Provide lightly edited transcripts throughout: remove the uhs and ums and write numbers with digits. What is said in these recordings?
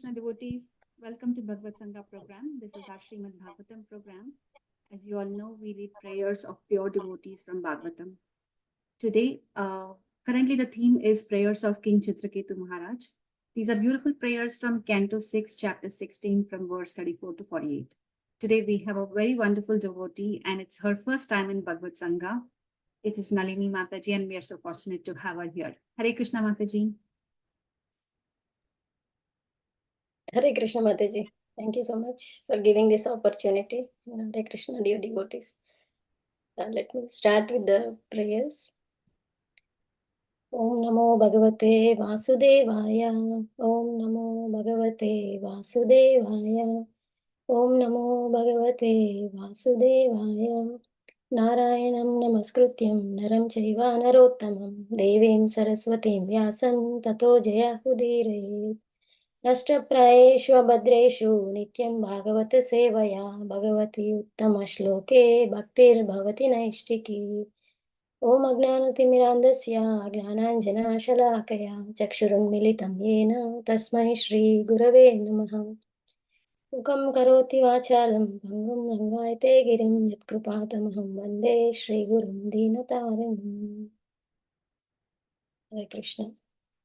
Krishna devotees, welcome to BhagavatSanga program. This is our Srimad Bhagavatam program. As you all know, we read prayers of pure devotees from Bhagavatam. Today, currently the theme is prayers of King Chitraketu Maharaj. These are beautiful prayers from Canto 6, chapter 16, from verse 34 to 48. Today we have a very wonderful devotee and it's her first time in BhagavatSanga. It is Nalini Mataji and we are so fortunate to have her here. Hare Krishna Mataji. Hare Krishna Mataji. Thank you so much for giving this opportunity. Hare Krishna, dear devotees. Let me start with the prayers. Om Namo Bhagavate Vasudevaya. Om Namo Bhagavate Vasudevaya. Om Namo Bhagavate Vasudevaya. Narayanam Namaskrutyam Naram Chaiva Narottamam Devim Saraswatim Vyasam Tato Jaya Udire. नष्टप्रायेषु अभद्रेषु नित्यं भागवत सेवया भगवती उत्तमश्लोके भक्तिर्भवति नैष्टिकी ॐ अज्ञानतिमिरान्धस्य ज्ञानाञ्जनशलाकया चक्षुरुन्मिलितं येन तस्मै श्रीगुरवे नमः मुखं करोति वाचालं भङ्गुं लङ्घयते गिरिं यत्कृपातमहं वन्दे श्रीगुरुं दीनतारिणम् Hare Krishna.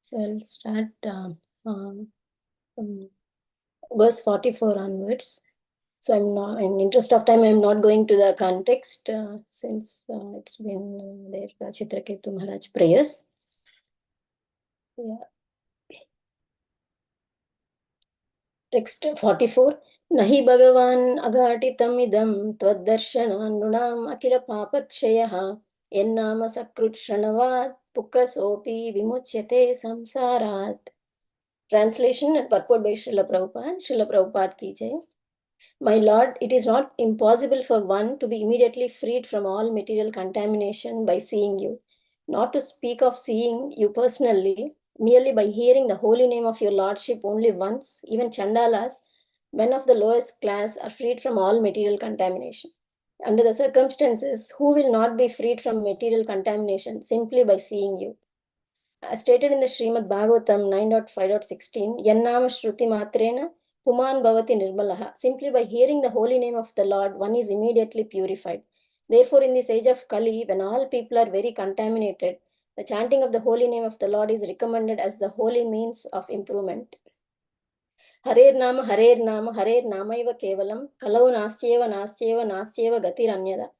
So I'll start verse 44 onwards. So I'm not, in interest of time, I'm not going to the context since it's been there, Chitraketu Maharaj prayers. Yeah. Text 44. Nahi Bhagavan agatitam idam tvaddarshanan nunam akila papakshayah ennama sakrut shranavat pukasopi vimuchyate samsarat. Translation and purport by Srila Prabhupada. Srila Prabhupada ki jai. My Lord, it is not impossible for one to be immediately freed from all material contamination by seeing you. Not to speak of seeing you personally, merely by hearing the holy name of your Lordship only once, even Chandalas, men of the lowest class, are freed from all material contamination. Under the circumstances, who will not be freed from material contamination simply by seeing you? As stated in the Srimad Bhagavatam 9.5.16, Yannama Shruti Matrena Puman Bhavati Nirmalaha. Simply by hearing the holy name of the Lord, one is immediately purified. Therefore, in this age of Kali, when all people are very contaminated, the chanting of the holy name of the Lord is recommended as the holy means of improvement. Hare Nama Namaiva Kevalam, Kalau Nasyeva Gatir Anyada.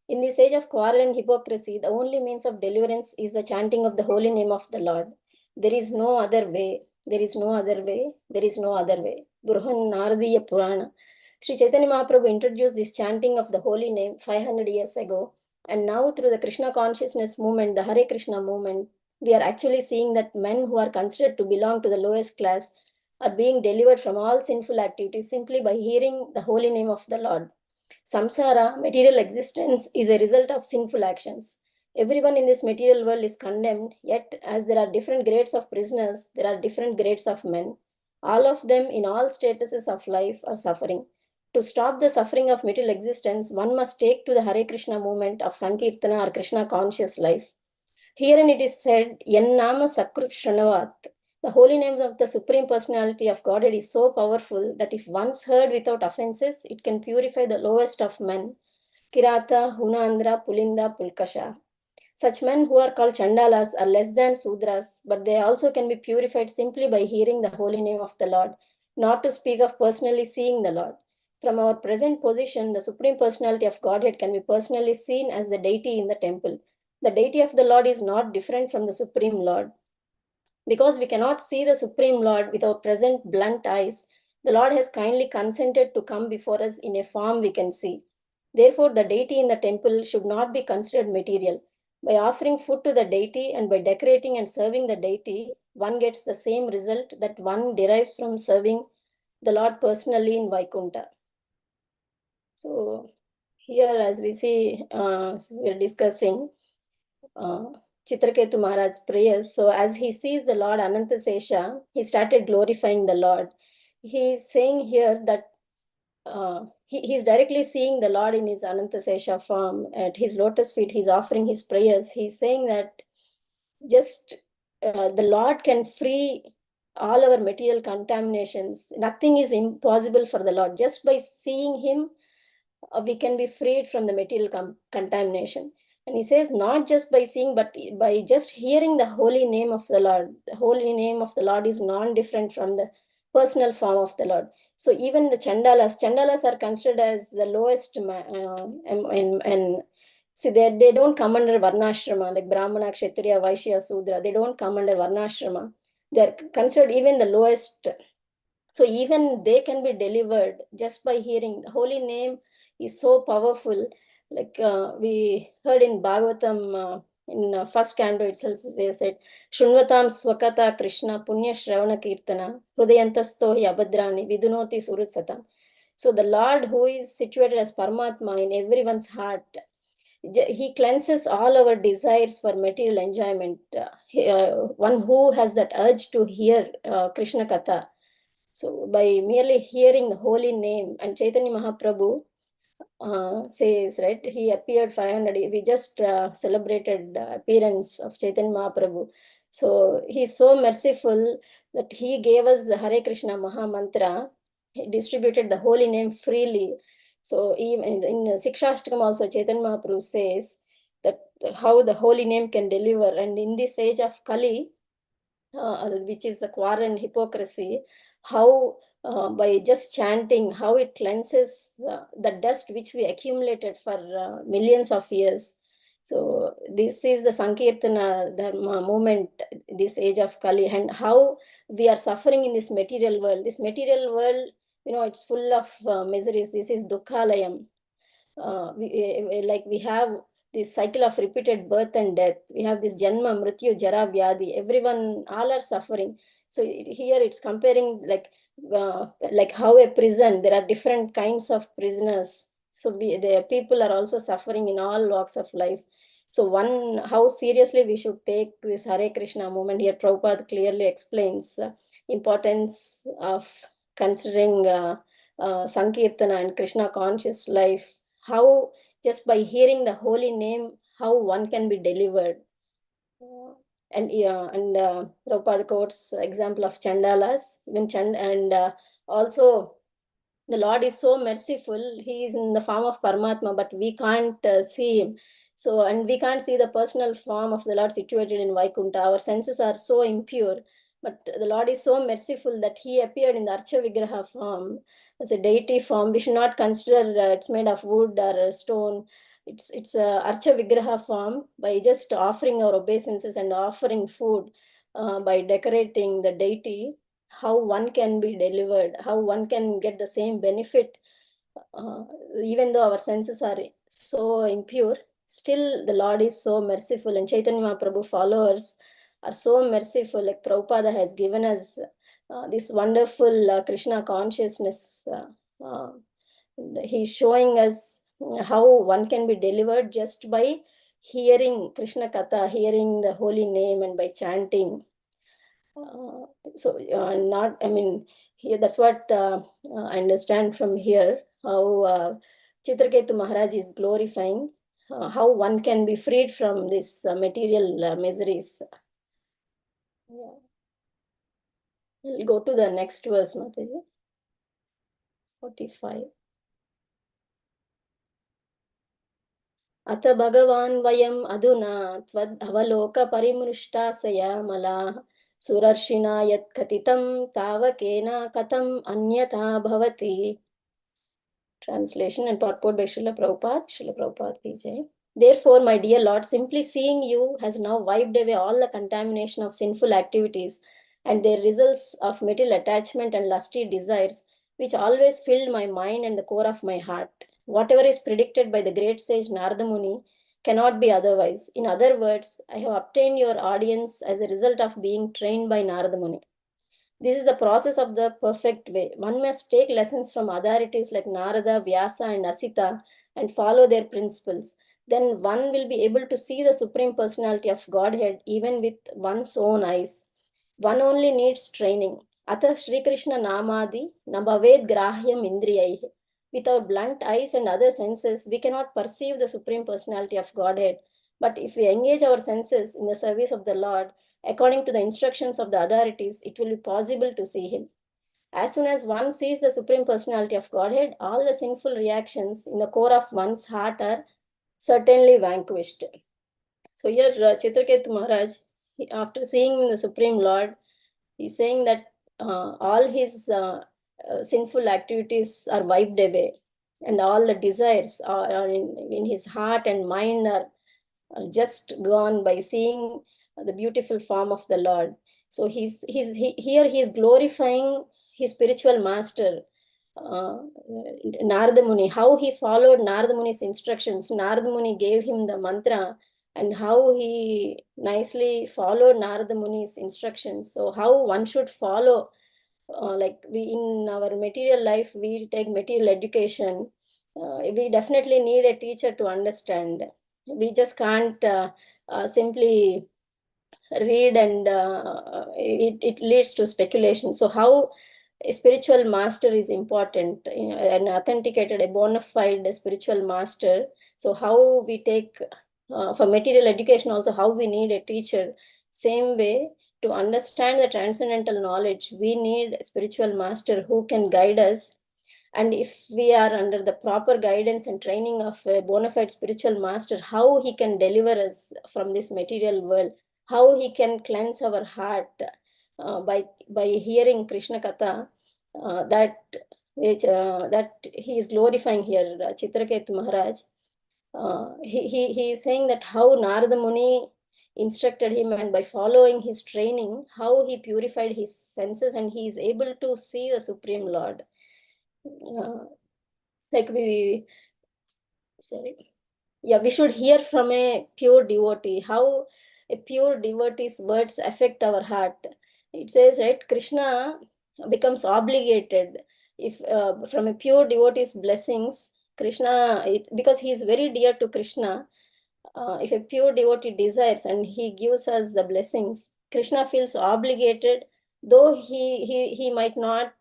In this age of quarrel and hypocrisy, the only means of deliverance is the chanting of the holy name of the Lord. There is no other way. There is no other way. There is no other way. Burhan Naradiya Purana. Sri Chaitanya Mahaprabhu introduced this chanting of the holy name 500 years ago. And now through the Krishna consciousness movement, the Hare Krishna movement, we are actually seeing that men who are considered to belong to the lowest class are being delivered from all sinful activities simply by hearing the holy name of the Lord. Samsara, material existence, is a result of sinful actions. Everyone in this material world is condemned, yet as there are different grades of prisoners, there are different grades of men. All of them in all statuses of life are suffering. To stop the suffering of material existence, one must take to the Hare Krishna movement of Sankirtana or Krishna conscious life. Herein it is said, Yannama Sakrut Shranavat. The holy name of the Supreme Personality of Godhead is so powerful that if once heard without offenses, it can purify the lowest of men, Kirata, Hunandra, Pulinda, Pulkasha. Such men who are called Chandalas are less than Sudras, but they also can be purified simply by hearing the holy name of the Lord, not to speak of personally seeing the Lord. From our present position, the Supreme Personality of Godhead can be personally seen as the deity in the temple. The deity of the Lord is not different from the Supreme Lord. Because we cannot see the Supreme Lord with our present blunt eyes, the Lord has kindly consented to come before us in a form we can see. Therefore, the deity in the temple should not be considered material. By offering food to the deity and by decorating and serving the deity, one gets the same result that one derives from serving the Lord personally in Vaikuntha. So, here as we see, we are discussing Chitraketu Maharaj's prayers. So as he sees the Lord Anantasesha, he started glorifying the Lord. He is saying here that he's directly seeing the Lord in his Anantasesha form. At his lotus feet, he's offering his prayers. He's saying that just the Lord can free all our material contaminations. Nothing is impossible for the Lord. Just by seeing him, we can be freed from the material contamination. And he says, not just by seeing, but by just hearing the holy name of the Lord. The holy name of the Lord is non-different from the personal form of the Lord. So even the Chandalas are considered as the lowest, and see, they don't come under Varnashrama, like Brahmana, Kshatriya, Vaishya, Sudra. They don't come under Varnashrama. They're considered even the lowest. So even they can be delivered just by hearing. The holy name is so powerful. Like we heard in Bhagavatam, in first canto itself, they said, Shunvatam Swakata Krishna Punya Shravana Kirtana Hrudayantasto hi Abhadrani Vidunoti Surutsatam. So the Lord, who is situated as Paramatma in everyone's heart, he cleanses all our desires for material enjoyment. One who has that urge to hear Krishna Katha. So by merely hearing the holy name, and Chaitanya Mahaprabhu says, right, he appeared 500, we just celebrated the appearance of Chaitanya Mahaprabhu. So he's so merciful that he gave us the Hare Krishna Maha Mantra. He distributed the holy name freely. So even in Sikshashtakam also, Chaitanya Mahaprabhu says that how the holy name can deliver. And in this age of Kali, which is the quarrel and hypocrisy, how by just chanting, how it cleanses the dust which we accumulated for millions of years. So this is the Sankirtana Dharma movement, this age of Kali, and how we are suffering in this material world. This material world, it's full of miseries. This is Dukhalayam. We have this cycle of repeated birth and death. We have this Janma, Mrityu, Jara, Vyadi. Everyone, all are suffering. So here it's comparing like how a prison, there are different kinds of prisoners. So the people are also suffering in all walks of life. So how seriously we should take this Hare Krishna movement. Here Prabhupada clearly explains importance of considering Sankirtana and Krishna conscious life. How just by hearing the holy name, how one can be delivered. And Prabhupada quotes example of Chandalas, and also the Lord is so merciful. He is in the form of Paramatma, but we can't see him. So, and we can't see the personal form of the Lord situated in Vaikuntha. Our senses are so impure, but the Lord is so merciful that he appeared in the Archa Vigraha form, as a deity form. We should not consider it's made of wood or stone. It's a Archa Vigraha form. By just offering our obeisances and offering food, by decorating the deity, how one can be delivered, how one can get the same benefit, even though our senses are so impure. Still the Lord is so merciful, and Chaitanya Mahaprabhu followers are so merciful. Like Prabhupada has given us this wonderful Krishna consciousness. He's showing us how one can be delivered just by hearing Krishna Katha, hearing the holy name, and by chanting. Here that's what I understand from here, how Chitraketu Maharaj is glorifying how one can be freed from this material miseries. Yeah. We'll go to the next verse, Mataji. 45. Atha Bhagavan Vayam Aduna Tvad Avaloka Parimrushtasaya Malaha Surarshina Yat Katitam Tavakena Katam Anyatha Bhavati. Translation and purport by Srila Prabhupada. Srila Prabhupada ki jai. Therefore, my dear Lord, simply seeing you has now wiped away all the contamination of sinful activities and their results of material attachment and lusty desires, which always filled my mind and the core of my heart. Whatever is predicted by the great sage Narada Muni cannot be otherwise. In other words, I have obtained your audience as a result of being trained by Narada Muni. This is the process of the perfect way. One must take lessons from authorities like Narada, Vyasa, and Asita and follow their principles. Then one will be able to see the Supreme Personality of Godhead even with one's own eyes. One only needs training. Atha Shri Krishna Namadi Nabhaved Grahyam Indriyaihi. With our blunt eyes and other senses, we cannot perceive the Supreme Personality of Godhead. But if we engage our senses in the service of the Lord, according to the instructions of the authorities, it will be possible to see him. As soon as one sees the Supreme Personality of Godhead, all the sinful reactions in the core of one's heart are certainly vanquished. So here Chitraketu Maharaj, after seeing the Supreme Lord, he's saying that all his sinful activities are wiped away, and all the desires are in his heart and mind are just gone by seeing the beautiful form of the Lord. So here he is glorifying his spiritual master, Narada Muni, how he followed Narada Muni's instructions. Narada Muni gave him the mantra, and how he nicely followed Narada Muni's instructions. So how one should follow, like we in our material life, we take material education. We definitely need a teacher to understand. We just can't simply read, and it leads to speculation. So how a spiritual master is important, an authenticated, a bona fide spiritual master. So how we take for material education also, how we need a teacher. Same way, to understand the transcendental knowledge, we need a spiritual master who can guide us. And if we are under the proper guidance and training of a bona fide spiritual master, how he can deliver us from this material world, how he can cleanse our heart by hearing Krishna Katha, that he is glorifying here, Chitraketu Maharaj. He is saying that how Narada Muni instructed him, and by following his training, how he purified his senses, and he is able to see the Supreme Lord. Like we should hear from a pure devotee, how a pure devotee's words affect our heart. It says, right, Krishna becomes obligated if from a pure devotee's blessings. Krishna, it's because he is very dear to Krishna. If a pure devotee desires and he gives us the blessings, Krishna feels obligated, though he might not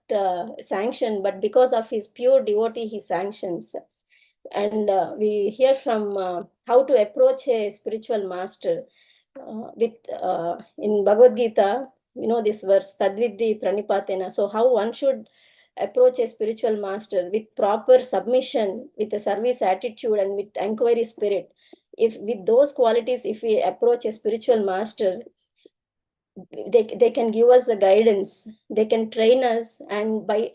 sanction, but because of his pure devotee, he sanctions. And we hear from how to approach a spiritual master with in Bhagavad Gita, this verse, Tadvidhi Pranipatena. So how one should approach a spiritual master with proper submission, with a service attitude, and with inquiry spirit. If with those qualities, if we approach a spiritual master, they can give us the guidance, they can train us, and by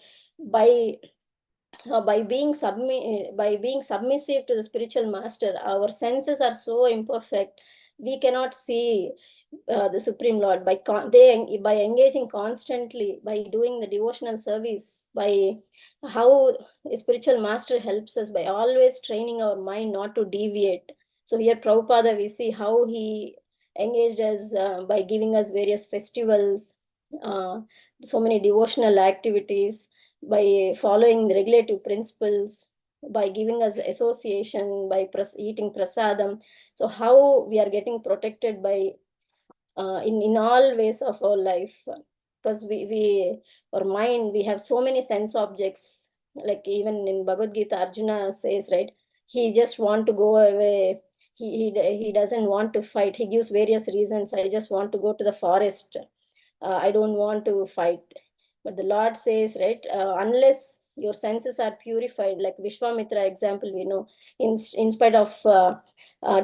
being submissive to the spiritual master, our senses are so imperfect, we cannot see the Supreme Lord. By engaging constantly, by doing the devotional service, by how a spiritual master helps us by always training our mind not to deviate. So here Prabhupada, we see how he engaged us by giving us various festivals, so many devotional activities, by following the regulative principles, by giving us the association, by eating prasadam. So how we are getting protected by in all ways of our life, because we our mind, we have so many sense objects. Like even in Bhagavad Gita, Arjuna says, right, he just want to go away. He doesn't want to fight. He gives various reasons. I just want to go to the forest. I don't want to fight. But the Lord says, right, unless your senses are purified, like Vishwamitra example, we know, in spite of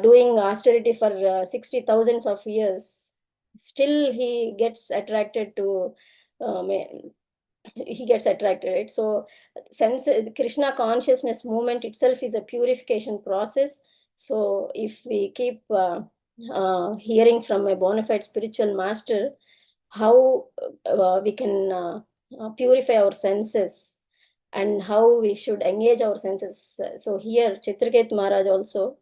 doing austerity for 60,000 of years, still he gets attracted to, right? So Krishna consciousness movement itself is a purification process. So if we keep hearing from a bona fide spiritual master, how we can purify our senses, and how we should engage our senses. So here Chitraketu Maharaj also,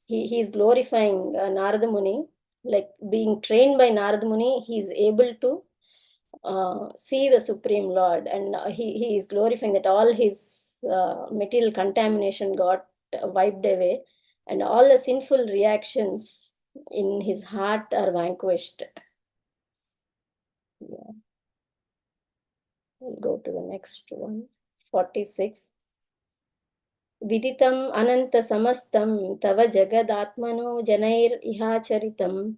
he is glorifying Narada Muni, like being trained by Narada Muni, he is able to see the Supreme Lord, and he is glorifying that all his material contamination got wiped away, and all the sinful reactions in his heart are vanquished. Yeah. We'll go to the next one, 46. Viditam ananta samastam tava jagadatmano janair ihacharitam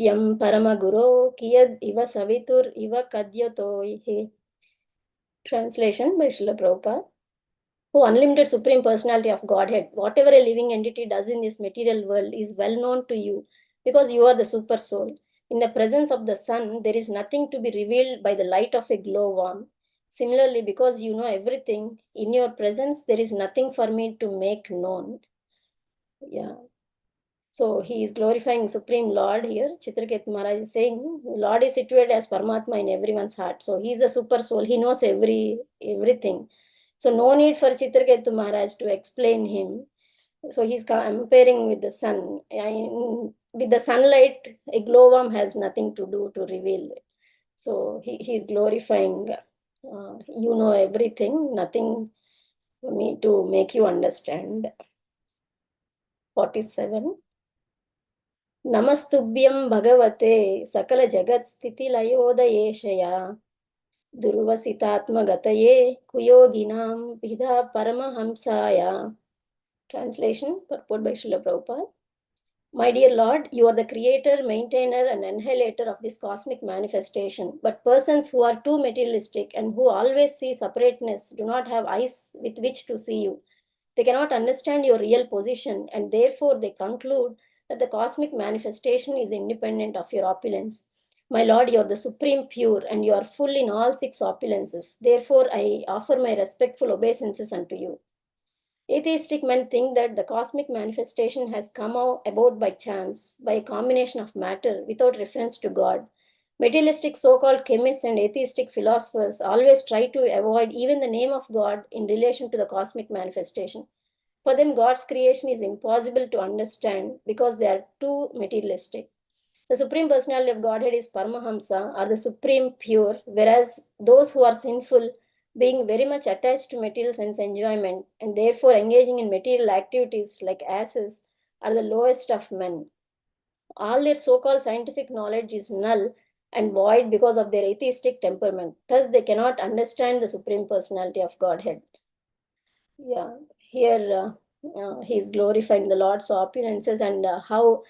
Yam Paramaguro Kiyad Iva Savitur Iva Kadyato. Translation by Srila Prabhupada. O unlimited supreme personality of Godhead, whatever a living entity does in this material world is well known to you because you are the super soul. In the presence of the sun, there is nothing to be revealed by the light of a glowworm. Similarly, because you know everything, in your presence, there is nothing for me to make known. Yeah. So he is glorifying Supreme Lord here. Chitraketu Maharaj is saying, Lord is situated as Paramatma in everyone's heart. So he is the super soul. He knows everything. So no need for Chitraketu Maharaj to explain him. So he's comparing with the sun. With the sunlight, a glowworm has nothing to do to reveal. So he is glorifying, you know everything, nothing for me to make you understand. 47. Namastubhyam Bhagavate Sakala Jagat Sthiti Layodayeshaya Durvasitatmagataye Kuyoginam Vidha Paramahamsaya. Translation, purport by Srila Prabhupada. My dear Lord, you are the creator, maintainer, and annihilator of this cosmic manifestation. But persons who are too materialistic and who always see separateness do not have eyes with which to see you. They cannot understand your real position, and therefore they conclude that the cosmic manifestation is independent of your opulence. My Lord, you are the supreme pure, and you are full in all six opulences. Therefore, I offer my respectful obeisances unto you. Atheistic men think that the cosmic manifestation has come about by chance, by a combination of matter, without reference to God. Materialistic so-called chemists and atheistic philosophers always try to avoid even the name of God in relation to the cosmic manifestation. For them, God's creation is impossible to understand because they are too materialistic. The Supreme Personality of Godhead is Paramahamsa, or the Supreme Pure, whereas those who are sinful, being very much attached to material sense enjoyment and therefore engaging in material activities like asses, are the lowest of men. All their so-called scientific knowledge is null and void because of their atheistic temperament. Thus, they cannot understand the Supreme Personality of Godhead. Yeah, here he is glorifying the Lord's opulences and how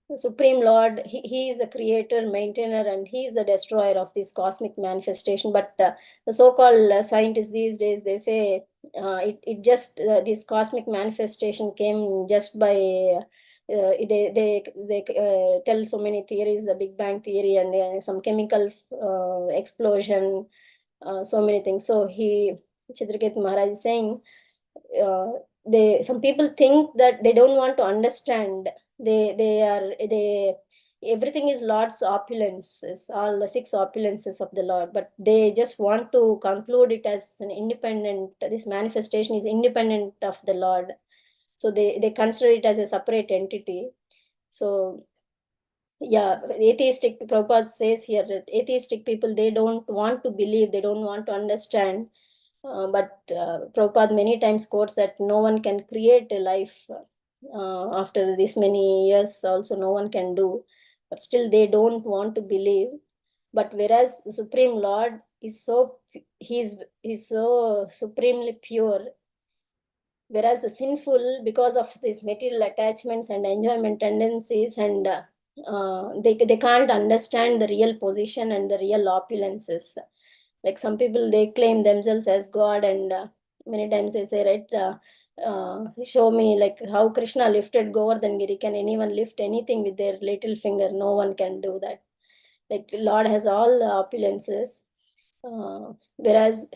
the Supreme Lord, he is the creator, maintainer, and he is the destroyer of this cosmic manifestation. But the so-called scientists these days, they say it just, this cosmic manifestation came just by, they tell so many theories, the Big Bang theory and some chemical explosion, so many things. So Chitraketu Maharaj is saying, some people think that they don't want to understand. They everything is Lord's opulences, all the six opulences of the Lord, but they just want to conclude it as an independent, this manifestation is independent of the Lord. So they consider it as a separate entity. So yeah, atheistic, Prabhupada says here that atheistic people, they don't want to believe, they don't want to understand. But Prabhupada many times quotes that no one can create a life after this many years, also no one can do. But still they don't want to believe. But whereas the Supreme Lord is he's so supremely pure, whereas the sinful, because of these material attachments and enjoyment tendencies, and they can't understand the real position and the real opulences. Like some people, they claim themselves as God, and many times they say, right, show me like how Krishna lifted Govardhan Giri. Can anyone lift anything with their little finger? No one can do that. Like Lord has all the opulences, whereas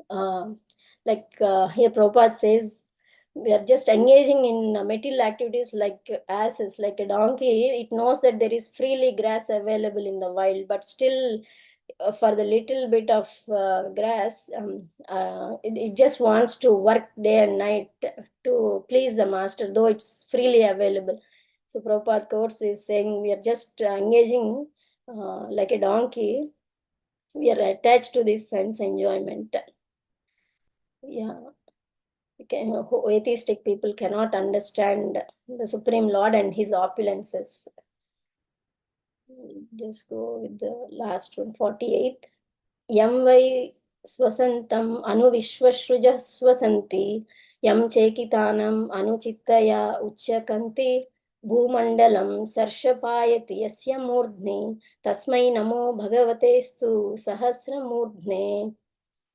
here Prabhupada says, we are just engaging in material activities like asses, like a donkey. It knows that there is freely grass available in the wild, but still for the little bit of grass, it just wants to work day and night to please the master, though it's freely available. So Prabhupada quotes is saying, we are just engaging like a donkey. We are attached to this sense enjoyment. Yeah. Atheistic people cannot understand the Supreme Lord and his opulences. Just go with the last one, 48th. Yam vai swasantam anuvishwashrujah swasanti, yam chekitanam anuchittaya uchyakanti, Bhumandalam sarshapayati yasya murdhni tasmai namo bhagavatestu sahasramurdhne.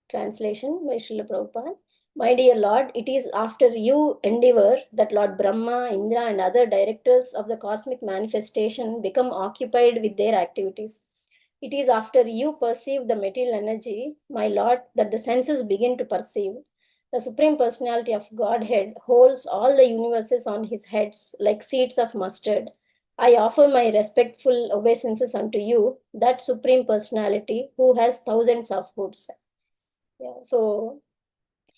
Translation by Srila Prabhupada. My dear Lord, it is after you endeavor that Lord Brahma, Indra, and other directors of the cosmic manifestation become occupied with their activities. It is after you perceive the material energy, my Lord, that the senses begin to perceive. The Supreme Personality of Godhead holds all the universes on his heads like seeds of mustard. I offer my respectful obeisances unto you, that Supreme Personality who has thousands of hoods. Yeah, so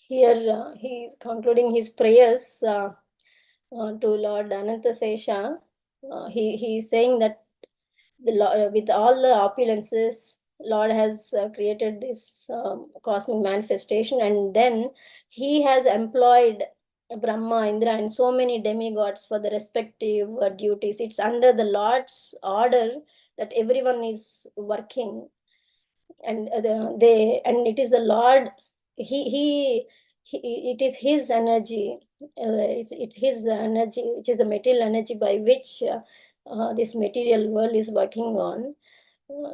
here he is concluding his prayers to Lord Anantasesha. He is saying that with all the opulences, Lord has created this cosmic manifestation, and then he has employed Brahma, Indra, and so many demigods for the respective duties. It's under the Lord's order that everyone is working, and it is the Lord. He it is his energy. It's his energy, which is the material energy by which this material world is working on.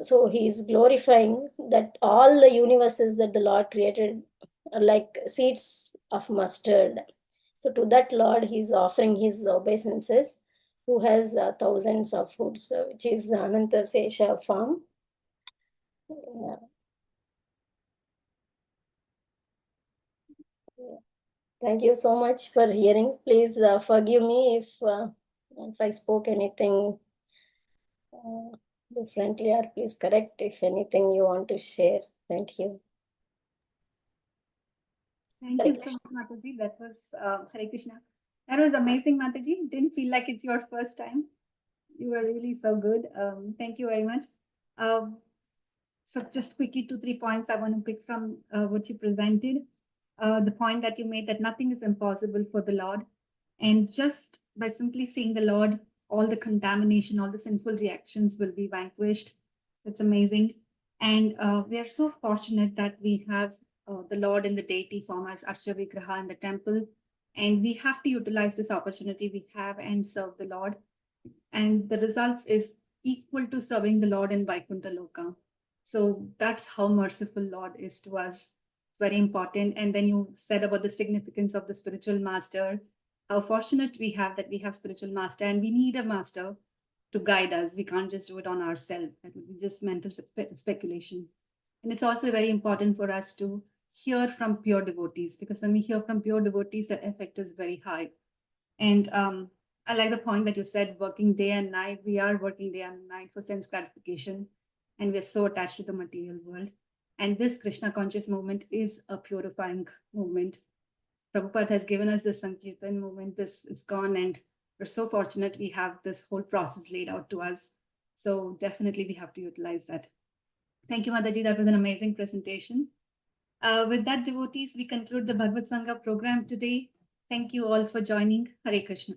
So he is glorifying that all the universes that the Lord created are like seeds of mustard. So to that Lord, he is offering his obeisances, who has thousands of hoods, which is Anantasesha form. Yeah. Thank you so much for hearing. Please forgive me if I spoke anything differently, or please correct if anything you want to share. Thank you. Thank you so much, Mataji. That was Hare Krishna. That was amazing, Mataji. Didn't feel like it's your first time. You were really so good. Thank you very much. Um, so just quickly, 2, 3 points I want to pick from what you presented. The point that you made that nothing is impossible for the Lord. And just by simply seeing the Lord, all the contamination, all the sinful reactions will be vanquished. That's amazing. And we are so fortunate that we have the Lord in the deity form as Archa Vigraha in the temple. And we have to utilize this opportunity we have and serve the Lord. And the results is equal to serving the Lord in Vaikuntha Loka. So that's how merciful Lord is to us. It's very important. And then you said about the significance of the spiritual master, how fortunate we have that we have spiritual master, and we need a master to guide us. We can't just do it on ourselves. That would be just mental speculation. And it's also very important for us to hear from pure devotees, because when we hear from pure devotees, the effect is very high. And I like the point that you said, working day and night. We are working day and night for sense gratification, and we're so attached to the material world. And this Krishna conscious movement is a purifying movement. Prabhupada has given us this Sankirtan movement, this is gone, and we're so fortunate we have this whole process laid out to us. So definitely we have to utilize that. Thank you, Mataji. That was an amazing presentation. With that, devotees, we conclude the BhagavatSanga program today. Thank you all for joining. Hare Krishna.